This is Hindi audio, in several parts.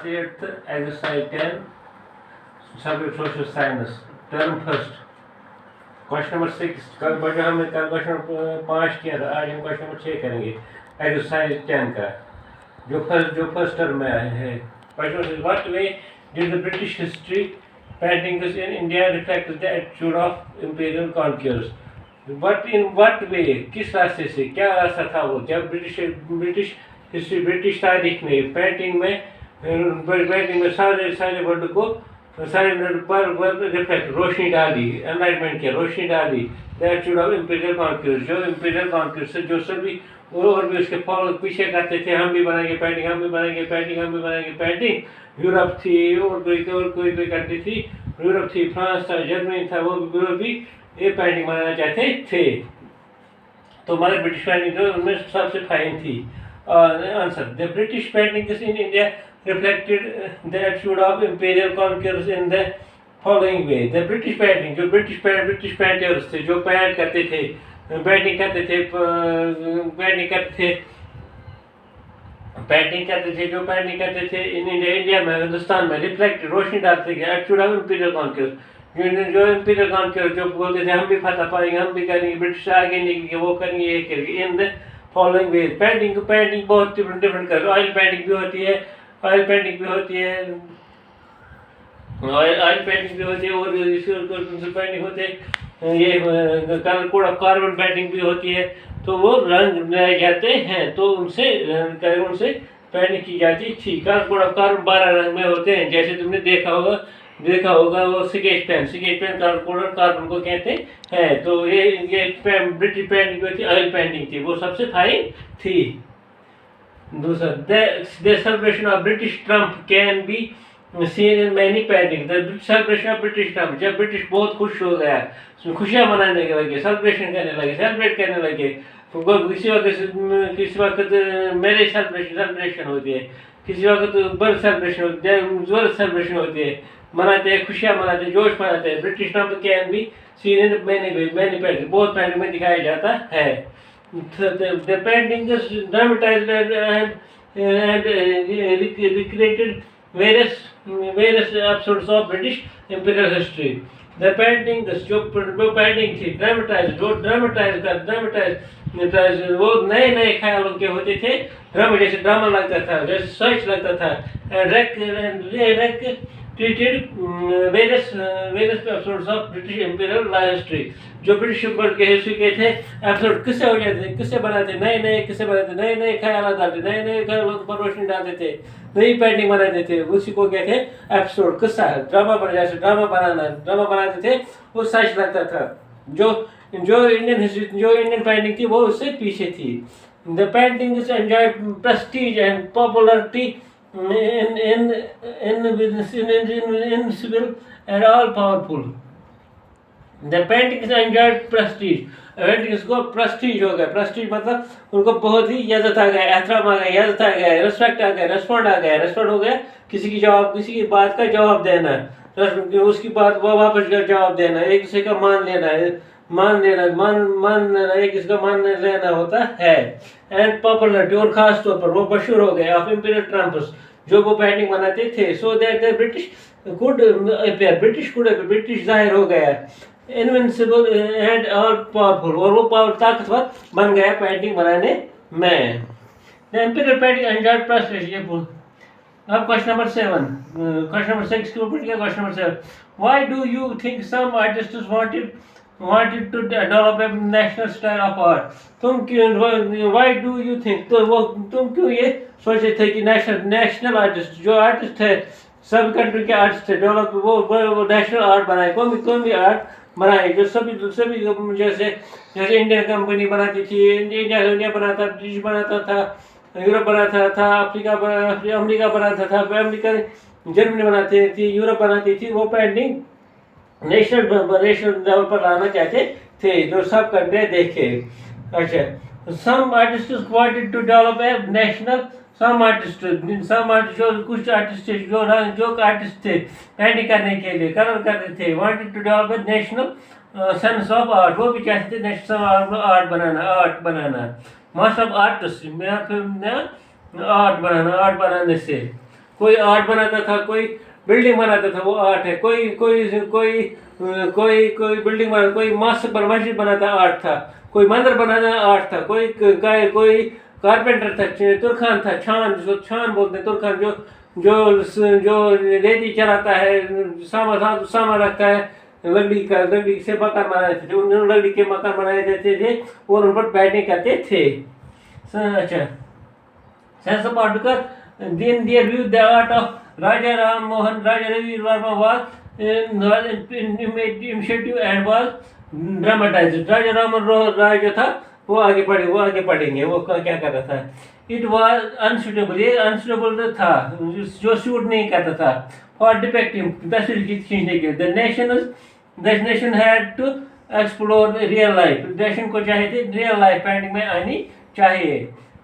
Class 8th, Exercise 10, Subject Social Science, Term First. Question number 6. कल बजा हमने कल क्वेश्चन 5 किया था, आज हम क्वेश्चन नंबर 6 करेंगे एक्सरसाइज 10 का, जो फर्स्ट टर्म में आया है. Question is what way did the British history paintings in India reflect the attitude of imperial conquerors. But in what way, किस रास्ते से, क्या रास्ता था वो जब ब्रिटिश हिस्ट्री, ब्रिटिश तारीख ने पेंटिंग में सारे वर्ड को, सारे पर रिफ्लेक्ट, रोशनी डाली, एनलाइटमेंट किया, रोशनी डाली. दैट शुड ऑफ इंपीरियल कॉन्क्यूर्स, जो इंपीरियल कॉन्क्यूर्स से जो सभी और भी उसके फॉलो पीछे करते थे, हम भी बनाएंगे पेंटिंग, हम भी बनाएंगे पेंटिंग, हम भी बनाएंगे पेंटिंग. यूरोप थी और कोई कंट्री थी, यूरोप थी, फ्रांस था, जर्मनी था, वो भी ये पेंटिंग बनाना चाहते थे. तो हमारे ब्रिटिश पेंटिंग जो उनमें सबसे फाइन थी. Answer, the British paintings in India reflected the attitude of imperial conquerors in the following way. The British painting, जो British painters थे, जो पेंटिंग करते थे इन इंडिया में, हिंदुस्तान में, रिफ्लेक्ट, रोशनी डालते थे एटीट्यूड ऑफ इंपीरियल कॉन्क्यूर्स. जो इंपीरियल कॉन्क्यूर्स जो बोलते थे हम भी फतह पाएंगे, हम भी करेंगे, ब्रिटिश आगे निकलेंगे, वो करेंगे, ये करेंगे. In the following way, painting बहुत डिफरेंट कर, ऑयल पेंटिंग भी होती है, ऑयल पेंटिंग भी होती है, ऑयल पेंटिंग भी होती है, और पेंटिंग होते हैं, ये colour code of carbon painting भी होती है. तो वो रंग बनाए जाते हैं, तो उनसे पेंटिंग की जाती थी. कलर कोड ऑफ कार्बन 12 रंग में होते हैं, जैसे तुमने देखा होगा वो sketch pen colour code of carbon को कहते हैं. तो ये ब्रिटिश पेंटिंग जो थी, ऑयल पेंटिंग थी, वो सबसे फाइन थी. दूसरा, the celebration of British Trump can be seen in many paintings. The celebration of British Trump, जब ब्रिटिश बहुत खुश हो गया, खुशियाँ मनाने लगे, सेलिब्रेट करने लगे. किसी वक्त मेरे सेलिब्रेशन होती है, किसी वक्त बर्थ सेलिब्रेशन होती है, मनाते हैं, खुशियाँ मनाते हैं, जोश मनाते हैं. ब्रिटिश ट्रम्प कैन भी सीन इन मैनी पेंटिंग, बहुत पेंटिंग में दिखाया जाता है. The painting is dramatized and recreated various episodes of British imperial history. The painting जो पेंटिंग थी, ड्रामेटाइज वो नए ख्यालों के होते थे. ड्रामा जैसे ड्रामा लगता था, जैसे सर्च लगता था. Treated various episodes of British imperial history. जो ब्रिटिश के हिस्ट्री के थे एपिसोड किससे हो जाते, किससे बनाते, नए ख्याल डालते, नए ख्यालों पर रोशनी डालते थे, नई पेंटिंग बनाते थे. उसी को कहते हैं एपिसोड, किस्सा, ड्रामा बनाते थे. वो सच लगता था. जो इंडियन पेंटिंग थी वो उससे पीछे थी. The paintings enjoyed Prestige and popularity invincible and all powerful. The paintings enjoyed prestige. Paintings को प्रेस्टीज हो गया. प्रेस्टीज मतलब उनको बहुत ही इज्जत आ गया, एहतराम आ गया, इज्जत आ गया, रिस्पेक्ट आ गया, रेस्पॉन्ड हो गया. किसी की बात का जवाब देना, उसकी बात वो वापस जवाब देना, एक दूसरे का मान लेना, एक इसका मान लेना होता है. एंड पॉपुलरिटी, और खास तौर पर वो मशहूर हो गए ऑफ इंपीरियल ट्रम्प्स, जो वो पेंटिंग बनाते थे. So that the British could appear, British जाहिर हो गया, इनविंसिबल एंड ऑल पावरफुल, और वो ताकतवर बन गया पेंटिंग बनाने में. The imperial painting enjoyed Prestige. ये बोल. अब क्वेश्चन नंबर 7, क्वेश्चन नंबर 6 के ऊपर क्या, question number 7. Why do you think some artists wanted to develop a national style of art. why do you think, तो वो तुम क्यों ये सोचे थे कि नेशनल आर्टिस्ट, जो आर्टिस्ट है, सब कंट्री के आर्टिस्ट थे, डेवलप वो नेशनल आर्ट बनाए, कोई भी आर्ट बनाए, जो सभी जैसे इंडियन कंपनी बनाती थी, इंडिया बनाता, ब्रिटिश बनाता था, यूरोप बनाता था, अमेरिका बनाता था, जर्मनी बनाती थी, यूरोप बनाती थी. वो पेंटिंग नेशनल लेवल पर लाना चाहते थे, जो सब कंट्री देखे. अच्छा, some artists wanted to develop a national, some artists कुछ आर्टिस्ट जो आर्टिस्ट थे पेंटिंग करने के लिए, कलर करते थे, wanted to develop a national sense of art, वो भी चाहते थे national art banana. Mass of artist art बनाने से कोई आर्ट बनाता था, कोई बिल्डिंग बनाता था, वो आर्ट है। कोई कोई कोई कोई कोई बिल्डिंग बना, कोई मस्जिद बनाता आर्ट था, कोई मंदिर बनाना आर्ट था, कोई कारपेंटर था, तुरखान था, छान, जिसको छान बोलते हैं, तुरखान जो जो जो रेती चलाता है, सामान रखता है, लकड़ी से मकान बनाए थे, उन लकड़ी के मकान बनाए जाते थे और उन पर बैठने करते थे। अच्छा, Sense of Patkar, then their view the art of Raja Ram Mohan Raja Ravi Varma was initiative and was dramatized. Raja Ram Raja था, वो आगे पढ़ेंगे वो क्या कर रहा था। It was unsuitable, ये unsuitable था, जो शूट नहीं करता था, for depicting तस्वीर खींचने के। The nation had to explore real life. Nation को चाहिए थी real life painting में आनी चाहिए।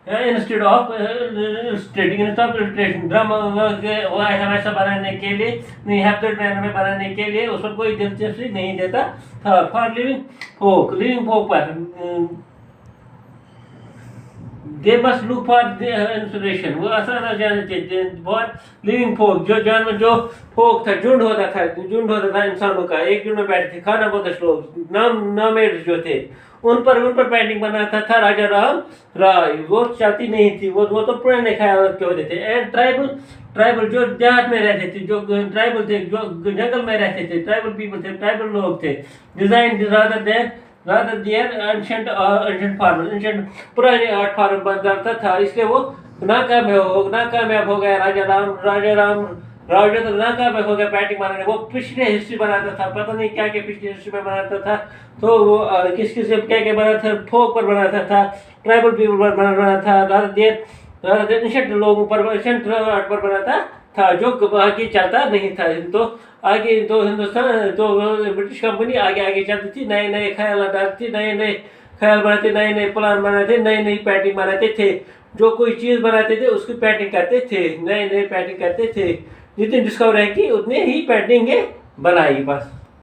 इंस्टेड ऑफ illustration, ड्रामा वैसा बनाने के लिए नहीं, हैप्पी मैनर में बनाने के लिए उस पर कोई दिलचस्पी नहीं देता था। फॉर लिविंग फोक पर they must look for inspiration, वो आसान जाने चाहिए। फॉर लिविंग फोक, जो जानवर, जो फोक था, झुंड होता था इंसानों का, एक झुंड में बैठे थे, खाना बहुत लोग, नामेड जो थे, उन पर पेंटिंग बनाता था राजा राम राय। वो चलती नहीं थी, वो तो पुराने ख्याल के होते थे। एंड ट्राइबल जो देहात में रहते थे, जो ट्राइबल थे, जो जंगल में रहते थे, ट्राइबल पीपल थे, ट्राइबल लोग थे। Design rather their ancient farmer, ancient पुराने आर्ट फार्म बनाता था, इसलिए वो नाकामयाब हो गया। राजा तो नाकामयाब हो गया पेंटिंग बनाने। वो पिछले हिस्ट्री बनाता था, पता नहीं क्या पिछले हिस्ट्री में बनाता था, तो वो किस क्या बनाता था, फोक पर बनाता था, ट्राइबल पीपल पर बनाता था, रादर एंशिएंट लोगों पर, एंशिएंट आर्ट पर बनाता था, जो आगे चलता नहीं था। तो आगे तो हिंदुस्तान, तो ब्रिटिश कंपनी आगे चलती थी, नए ख्याल डालती थी, नए ख्याल बनाते, नए प्लान बनाते, नई पेंटिंग बनाते थे। जो कोई चीज़ बनाते थे उसकी पेंटिंग करते थे, नए पेंटिंग करते थे। जितनी डिस्कवर है कि उतने ही पेंटिंगें बनाई बस।